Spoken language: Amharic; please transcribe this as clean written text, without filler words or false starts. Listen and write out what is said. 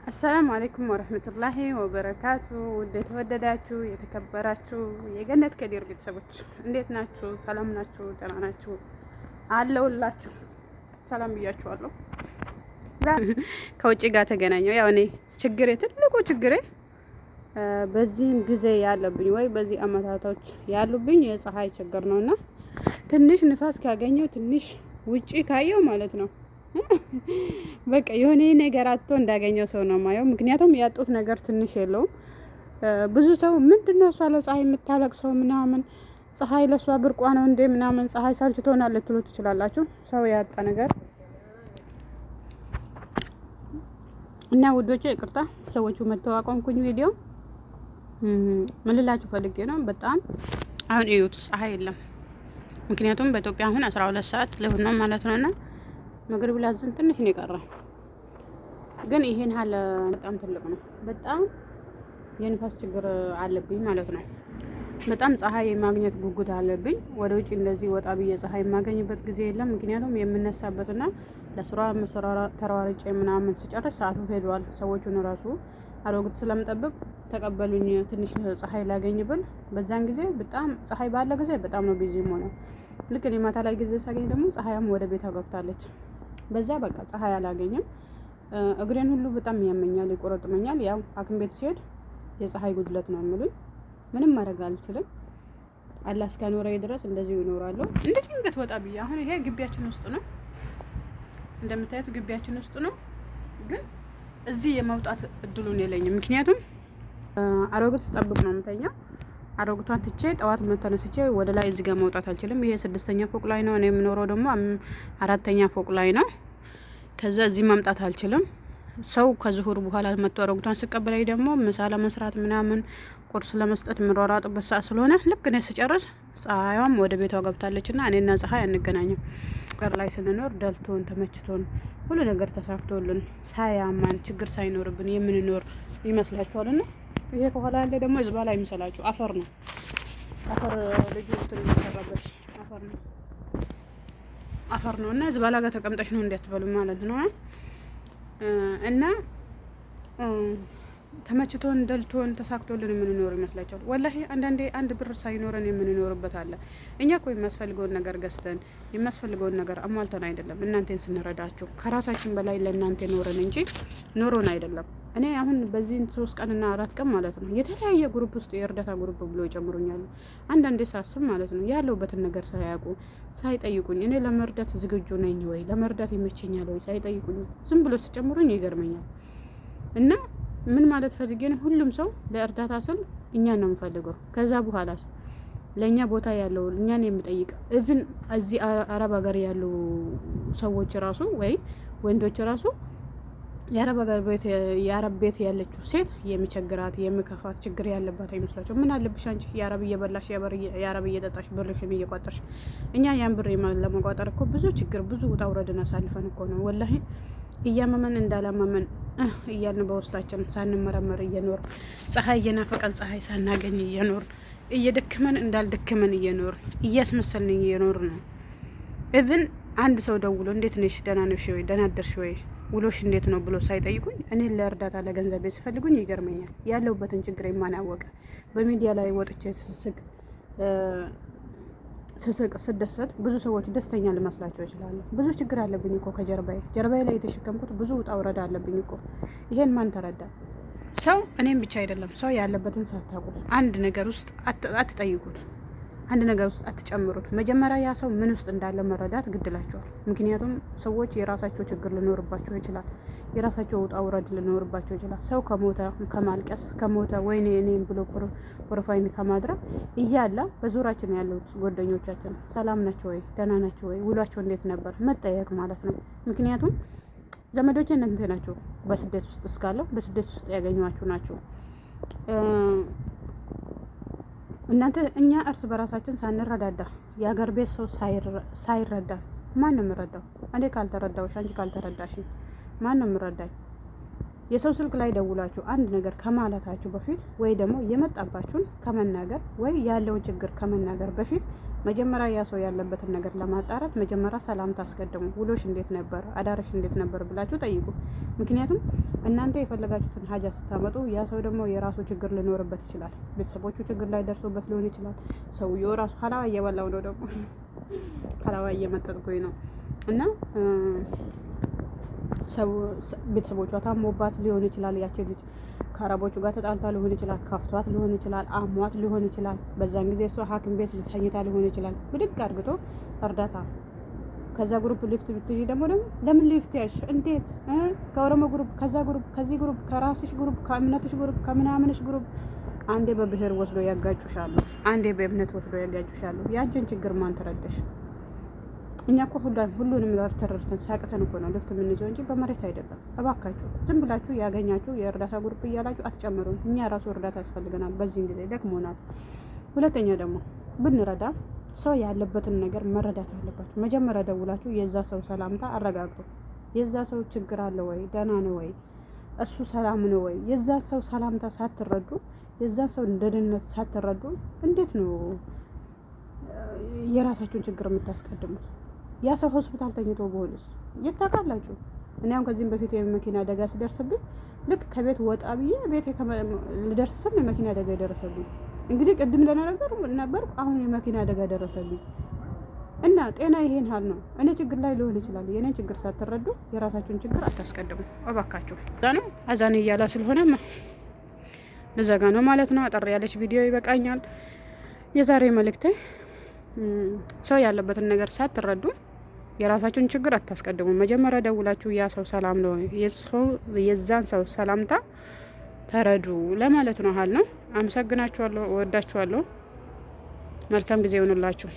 አሰላሙ አለይኩም ወረህመቱላሂ ወበረካቱ። ውድ የተወደዳችሁ የተከበራችሁ የገነት ከዲር ቤተሰቦች እንዴት ናችሁ? ሰላም ናችሁ? ደህና ናችሁ? አለሁላችሁ። ሰላም ብያችኋለሁ። ከውጭ ጋር ተገናኘው። ያው እኔ ትልቁ ችግሬ በዚህን ጊዜ ያለብኝ ወይ በዚህ አመታቶች ያሉብኝ የፀሐይ ችግር ነውና ትንሽ ንፋስ ካገኘው ትንሽ ውጪ ካየው ማለት ነው በቃ የሆነ ነገር አጥቶ እንዳገኘው ሰው ነው ማየው። ምክንያቱም ያጡት ነገር ትንሽ የለውም። ብዙ ሰው ምንድነው እሷ ለፀሐይ የምታለቅሰው ምናምን ፀሐይ ለሷ ብርቋ ነው እንዴ ምናምን ፀሐይ ሳልችቶናል ልትሉ ትችላላችሁ። ሰው ያጣ ነገር እና ውዶቼ ይቅርታ ሰዎቹ መተዋቆምኩኝ ቪዲዮ ምን ልላችሁ ፈልጌ ነው። በጣም አሁን እዩት ፀሐይ የለም። ምክንያቱም በኢትዮጵያ አሁን 12 ሰዓት ሊሆን ነው ማለት ነውና መግሪብ ላዝን ትንሽ ነው የቀረው። ግን ይሄን ሀለ በጣም ትልቅ ነው። በጣም የንፋስ ችግር አለብኝ ማለት ነው። በጣም ፀሐይ የማግኘት ጉጉት አለብኝ። ወደ ውጭ እንደዚህ ወጣ ብዬ ፀሐይ የማገኝበት ጊዜ የለም። ምክንያቱም የምነሳበትና ለስራ ተሯርጬ ምናምን ስጨርስ ሰዓቱ ሄዷል። ሰዎቹን ራሱ አሮግት ስለምጠብቅ ተቀበሉኝ ትንሽ ፀሐይ ላገኝ ብል በዛን ጊዜ በጣም ፀሐይ ባለ ጊዜ በጣም ነው ቢዚ ሆነ። ልክ እኔ ማታ ላይ ጊዜ ሳገኝ ደግሞ ፀሐያም ወደ ቤቷ ገብታለች። በዛ በቃ ፀሐይ አላገኝም። እግሬን ሁሉ በጣም ያመኛል፣ ይቆረጥመኛል። ያው ሐኪም ቤት ሲሄድ የፀሐይ ጉድለት ነው የሚሉኝ። ምንም ማድረግ አልችልም። አላህ እስካኖረኝ ድረስ እንደዚህ ይኖራሉ። እንደ ድንገት ወጣ ብዬ አሁን ይሄ ግቢያችን ውስጥ ነው፣ እንደምታዩት ግቢያችን ውስጥ ነው። ግን እዚህ የመውጣት እድሉን የለኝም። ምክንያቱም አሮግት ጠብቅ ነው የምተኛው። አሮግቷን ትቼ ጠዋት ተነስቼ ወደ ላይ እዚህ ጋር መውጣት አልችልም። ይሄ 6ኛ ፎቅ ላይ ነው። እኔ የምኖረው ደግሞ 4ኛ ፎቅ ላይ ነው። ከዛ እዚህ መምጣት አልችልም። ሰው ከዙሁር በኋላ መጥቶ አሮግቷን ሲቀበለኝ ደግሞ ምሳ ለመስራት ምናምን ቁርስ ለመስጠት የምሯሯጥበት ሰዓት ስለሆነ ልክ እኔ ስጨርስ ፀሐይዋም ወደ ቤቷ ገብታለችና እኔና ፀሐይ አንገናኝም። ቀር ላይ ስንኖር ደልቶን ተመችቶን ሁሉ ነገር ተሳክቶልን ሳያማን ችግር ሳይኖርብን የምንኖር ይመስላችኋልና ይሄ ከኋላ ያለ ደግሞ ዝባላ አይመስላችሁ፣ አፈር ነው። አፈር ልጅ እንትን የሚሰራበት አፈር ነው እና ዝባላ ጋር ተቀምጠሽ ነው እንዲያትበሉ ማለት ነው። እና ተመችቶን ደልቶን ተሳክቶልን የምንኖር ይመስላችኋል? ወላሂ አንዳንዴ አንድ ብር ሳይኖረን የምንኖርበት አለ። እኛ እኮ የሚያስፈልገውን ነገር ገዝተን የሚያስፈልገውን ነገር አሟልተን አይደለም እናንተን ስንረዳችሁ፣ ከራሳችን በላይ ለእናንተ ኖረን እንጂ ኖሮን አይደለም። እኔ አሁን በዚህ 3 ቀንና 4 ቀን ማለት ነው የተለያየ ግሩፕ ውስጥ የእርዳታ ግሩፕ ብሎ ይጨምሩኛል። አንዳንዴ ሳስብ ማለት ነው ያለውበትን ነገር ሳያውቁ ሳይጠይቁኝ እኔ ለመርዳት ዝግጁ ነኝ ወይ ለመርዳት ይመቸኛል ወይ ሳይጠይቁኝ ዝም ብሎ ሲጨምሩኝ ይገርመኛል። እና ምን ማለት ፈልጌ ነው፣ ሁሉም ሰው ለእርዳታ ስል እኛን ነው የምፈልገው። ከዛ በኋላስ ለእኛ ቦታ ያለው እኛን የሚጠይቅ ኢቭን እዚህ አረብ ሀገር ያሉ ሰዎች ራሱ ወይ ወንዶች ራሱ የአረብ ቤት ያለችው ሴት የሚቸግራት የሚከፋት ችግር ያለባት አይመስላቸው። ምን አለብሽ አንቺ የአረብ እየበላሽ የአረብ እየጠጣሽ ብርሽን እየቋጠርሽ። እኛ ያን ብር ለመቋጠር እኮ ብዙ ችግር ብዙ ውጣ ውረድን አሳልፈን እኮ ነው ወላሂ እያመመን እንዳላመመን እያልን በውስጣችን ሳንመረመር እየኖር ፀሐይ እየናፈቀን ፀሐይ ሳናገኝ እየኖር እየደከመን እንዳልደከመን እየኖር እያስመሰልን እየኖር ነው። ኢቭን አንድ ሰው ደውሎ እንዴት ነሽ፣ ደህና ነሽ ወይ፣ ደህና አደርሽ ወይ፣ ውሎሽ እንዴት ነው ብሎ ሳይጠይቁኝ እኔ ለእርዳታ ለገንዘብ ሲፈልጉኝ ይገርመኛል። ያለውበትን ችግር የማናወቀ በሚዲያ ላይ ወጥቼ ስስቅ ስደሰት ብዙ ሰዎች ደስተኛ ልመስላቸው ይችላሉ። ብዙ ችግር አለብኝ እኮ ጀርባዬ ላይ የተሸከምኩት ብዙ ውጣ ውረድ አለብኝ እኮ። ይሄን ማን ተረዳ? ሰው እኔም ብቻ አይደለም። ሰው ያለበትን ሳታውቁ አንድ ነገር ውስጥ አትጠይቁት፣ አንድ ነገር ውስጥ አትጨምሩት። መጀመሪያ ያ ሰው ምን ውስጥ እንዳለ መረዳት ግድላቸዋል። ምክንያቱም ሰዎች የራሳቸው ችግር ሊኖርባቸው ይችላል፣ የራሳቸው ውጣ ውረድ ሊኖርባቸው ይችላል። ሰው ከሞተ ከማልቀስ ከሞተ ወይኔ እኔም ብሎ ፕሮፋይል ከማድረግ እያለ በዙሪያችን ያሉት ጓደኞቻችን ሰላም ናቸው ወይ፣ ደህና ናቸው ወይ፣ ውሏቸው እንዴት ነበር መጠየቅ ማለት ነው። ምክንያቱም ዘመዶቼ እናንተ ናቸው። በስደት ውስጥ እስካለው በስደት ውስጥ ያገኟችሁ ናቸው እናንተ። እኛ እርስ በራሳችን ሳንረዳዳ የሀገር ቤት ሰው ሳይረዳ ማን ነው የምረዳው? እኔ ካልተረዳሁሽ አንቺ ካልተረዳሽ ማን ነው የምረዳኝ? የሰው ስልክ ላይ ደውላችሁ አንድ ነገር ከማለታችሁ በፊት ወይ ደግሞ የመጣባችሁን ከመናገር ወይ ያለውን ችግር ከመናገር በፊት መጀመሪያ ያ ሰው ያለበትን ነገር ለማጣራት መጀመሪያ ሰላምታ አስቀድሙ። ውሎሽ እንዴት ነበር፣ አዳርሽ እንዴት ነበር ብላችሁ ጠይቁ። ምክንያቱም እናንተ የፈለጋችሁትን ሀጃ ስታመጡ ያ ሰው ደግሞ የራሱ ችግር ሊኖርበት ይችላል። ቤተሰቦቹ ችግር ላይ ደርሶበት ሊሆን ይችላል። ሰውየው ራሱ ሀላዋ እየበላው ነው፣ ደግሞ ሀላዋ እየመጠጥኩኝ ነው እና ቤተሰቦቿ ታሞባት ሊሆን ይችላል። ያቺ ልጅ ከአረቦቹ ጋር ተጣልታ ሊሆን ይችላል። ከፍቷት ሊሆን ይችላል። አሟት ሊሆን ይችላል። በዛን ጊዜ እሷ ሐኪም ቤት ልተኝታ ሊሆን ይችላል። ብድግ አድርግቶ እርዳታ ከዛ ግሩፕ ሊፍት ብትይ ደግሞ ለምን ሊፍት ያሽ እንዴት ከኦሮሞ ግሩፕ ከዛ ግሩፕ ከዚህ ግሩፕ ከራስሽ ግሩፕ ከእምነትሽ ግሩፕ ከምናምንሽ ግሩፕ አንዴ በብሔር ወስዶ ያጋጩሻሉ፣ አንዴ በእምነት ወስዶ ያጋጩሻሉ። ያንቺን ችግር ማን ተረዳሽ? እኛ እኮ ሁሉንም ተረድተን ሳቅተን እኮ ነው ልፍት የምንይዘው እንጂ በመሬት አይደለም። እባካችሁ ዝም ብላችሁ ያገኛችሁ የእርዳታ ግሩፕ እያላችሁ አትጨምሩን። እኛ ራሱ እርዳታ ያስፈልገናል፣ በዚህን ጊዜ ደክሞናል። ሁለተኛ ደግሞ ብንረዳ ሰው ያለበትን ነገር መረዳት አለባችሁ። መጀመሪያ ደውላችሁ የዛ ሰው ሰላምታ አረጋግጡ። የዛ ሰው ችግር አለ ወይ፣ ደህና ነው ወይ፣ እሱ ሰላም ነው ወይ? የዛ ሰው ሰላምታ ሳትረዱ፣ የዛን ሰው ደህንነት ሳትረዱ እንዴት ነው የራሳችሁን ችግር የምታስቀድሙት? ያ ሰው ሆስፒታል ተኝቶ በሆነስ የታውቃላችሁ። እኔ አሁን ከዚህም በፊት የመኪና አደጋ ሲደርስብኝ ልክ ከቤት ወጣ ብዬ ቤት ልደርስ ስል የመኪና አደጋ የደረሰብኝ። እንግዲህ ቅድም ነበርኩ፣ አሁን የመኪና አደጋ ደረሰብኝ እና ጤና ይሄን ሀል ነው። እኔ ችግር ላይ ሊሆን ይችላል። የኔን ችግር ሳትረዱ የራሳችሁን ችግር አታስቀድሙ እባካችሁ። እዛ ነው አዛን እያላ ስለሆነ ልዘጋ ነው ማለት ነው። አጠር ያለች ቪዲዮ ይበቃኛል። የዛሬ መልእክቴ ሰው ያለበትን ነገር ሳትረዱ የራሳችሁን ችግር አታስቀድሙ። መጀመሪያ ደውላችሁ ያ ሰው ሰላም ነው የዛን ሰው ሰላምታ ተረዱ ለማለት ነው። ሀል ነው። አመሰግናችኋለሁ። እወዳችኋለሁ። መልካም ጊዜ ይሆንላችሁ።